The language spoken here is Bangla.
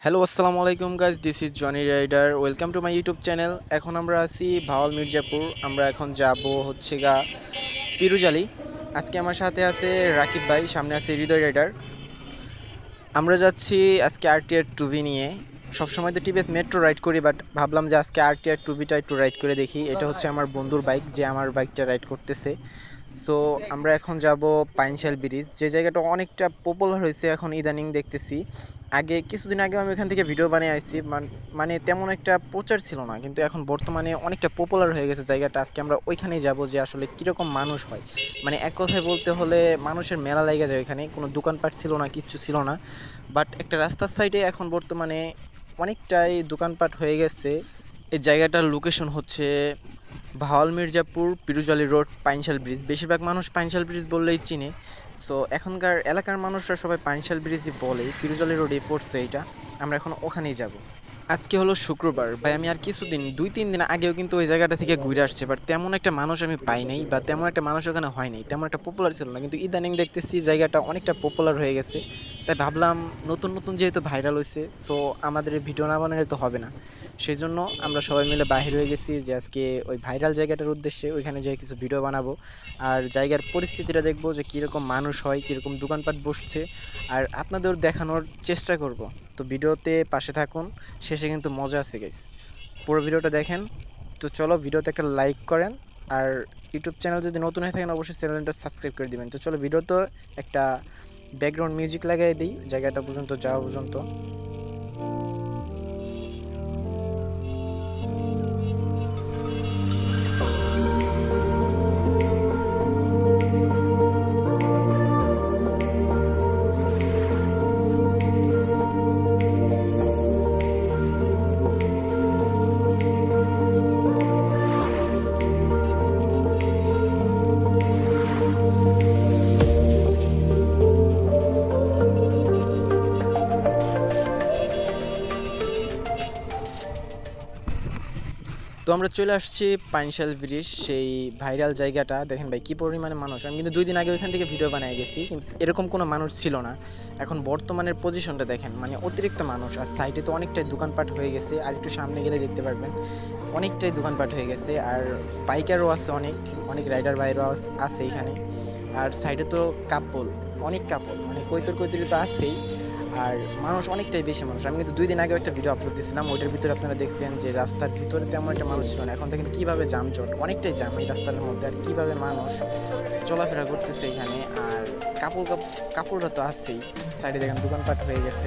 হ্যালো আসসালামু আলাইকুম guys, this is Johnny Rider. Welcome to my YouTube channel. এখন আমরা আছি ভাওয়াল মির্জাপুর। আমরা এখন যাব হচ্ছে পিরুজালি। আজকে আমার সাথে আছে রাকিব ভাই, সামনে আছে হৃদয় রাইডার। আমরা যাচ্ছি আজকে আরটিআর টুবি নিয়ে। সবসময় তো টিভিএস মেট্রো রাইড করি, বাট ভাবলাম যে আজকে আরটিআর টুবিটা একটু রাইড করে দেখি। এটা হচ্ছে আমার বন্ধুর বাইক, যে আমার বাইকটা রাইড করতেছে। সো আমরা এখন যাব পাইনশাল ব্রিজ, যে জায়গাটা অনেকটা পপুলার হয়েছে এখন ইদানিং দেখতেছি। আগে কিছুদিন আগে আমি এখান থেকে ভিডিও বানিয়ে আসছি, মানে তেমন একটা প্রচার ছিল না, কিন্তু এখন বর্তমানে অনেকটা পপুলার হয়ে গেছে জায়গাটা। আজকে আমরা ওইখানেই যাব, যে আসলে কীরকম মানুষ হয়। মানে এক কথায় বলতে হলে মানুষের মেলা লেগে যায়। ওইখানে কোনো দোকানপাট ছিল না, কিচ্ছু ছিল না, বাট একটা রাস্তার সাইডে এখন বর্তমানে অনেকটাই দোকানপাট হয়ে গেছে। এই জায়গাটার লোকেশন হচ্ছে ভাওয়াল মির্জাপুর, পিরুজালি রোড, পাইনশাল ব্রিজ। বেশিরভাগ মানুষ পাইনশাল ব্রিজ বললেই চিনে। সো এখনকার এলাকার মানুষরা সবাই পাইনশাল ব্রিজই বলে, পিরুজালি রোডে পড়ছে এটা। আমরা এখন ওখানেই যাব। আজকে হলো শুক্রবার ভাই, আমি আর কিছুদিন 2-3 দিন আগেও কিন্তু ওই জায়গাটা থেকে ঘুরে আসছে, বাট তেমন একটা মানুষ আমি পাই নাই, বা তেমন একটা মানুষ ওখানে হয় নাই, তেমন একটা পপুলার ছিল না। কিন্তু ইদানিং দেখতেছি জায়গাটা অনেকটা পপুলার হয়ে গেছে। তাই ভাবলাম নতুন নতুন যেহেতু ভাইরাল হয়েছে, সো আমাদের ভিডিও না বানালে তো হবে না। সেই জন্য আমরা সবাই মিলে বাহির হয়ে গেছি, যে আজকে ওই ভাইরাল জায়গাটার উদ্দেশ্যে ওইখানে যেয়ে কিছু ভিডিও বানাবো। আর জায়গার পরিস্থিতিটা দেখবো, যে কীরকম মানুষ হয়, কীরকম দোকানপাট বসছে, আর আপনাদের দেখানোর চেষ্টা করব। তো ভিডিওতে পাশে থাকুন, শেষে কিন্তু মজা আছে গাইস। পুরো ভিডিওটা দেখেন। তো চলো, ভিডিওতে একটা লাইক করেন, আর ইউটিউব চ্যানেল যদি নতুন হয়ে থাকেন অবশ্যই চ্যানেলটা সাবস্ক্রাইব করে দিবেন। তো চলো, ভিডিওতে একটা ব্যাকগ্রাউন্ড মিউজিক লাগাই দিই জায়গাটা পর্যন্ত যাওয়া পর্যন্ত। তো আমরা চলে আসছি পাইনশাল ব্রিজ, সেই ভাইরাল জায়গাটা। দেখেন ভাই কী পরিমাণে মানুষ। আমি কিন্তু 2 দিন আগে ওইখান থেকে ভিডিও বানিয়ে গেছি, কিন্তু এরকম কোনো মানুষ ছিল না। এখন বর্তমানের পজিশনটা দেখেন, মানে অতিরিক্ত মানুষ। আর সাইডে তো অনেকটাই দোকানপাট হয়ে গেছে, আর একটু সামনে গেলে দেখতে পারবেন অনেকটাই দোকানপাট হয়ে গেছে। আর বাইকারও আছে, অনেক অনেক রাইডার বাইরও আছে এখানে। আর সাইডে তো অনেক কাপল, মানে কৈতরি তো আছেই। আর মানুষ অনেকটাই বেশি মানুষ। আমি কিন্তু 2 দিন আগে একটা ভিডিও আপলোড দিয়েছিলাম, ওইটার ভিতরে আপনারা দেখছেন যে রাস্তার ভিতরে তেমন একটা মানুষ ছিল না। এখন দেখেন কীভাবে যানজট, অনেকটাই জাম এই রাস্তার মধ্যে, আর কীভাবে মানুষ চলাফেরা করতেছে এখানে। আর কাপড়রা তো আসছেই, সাইডে দেখেন দোকানপাট হয়ে গেছে।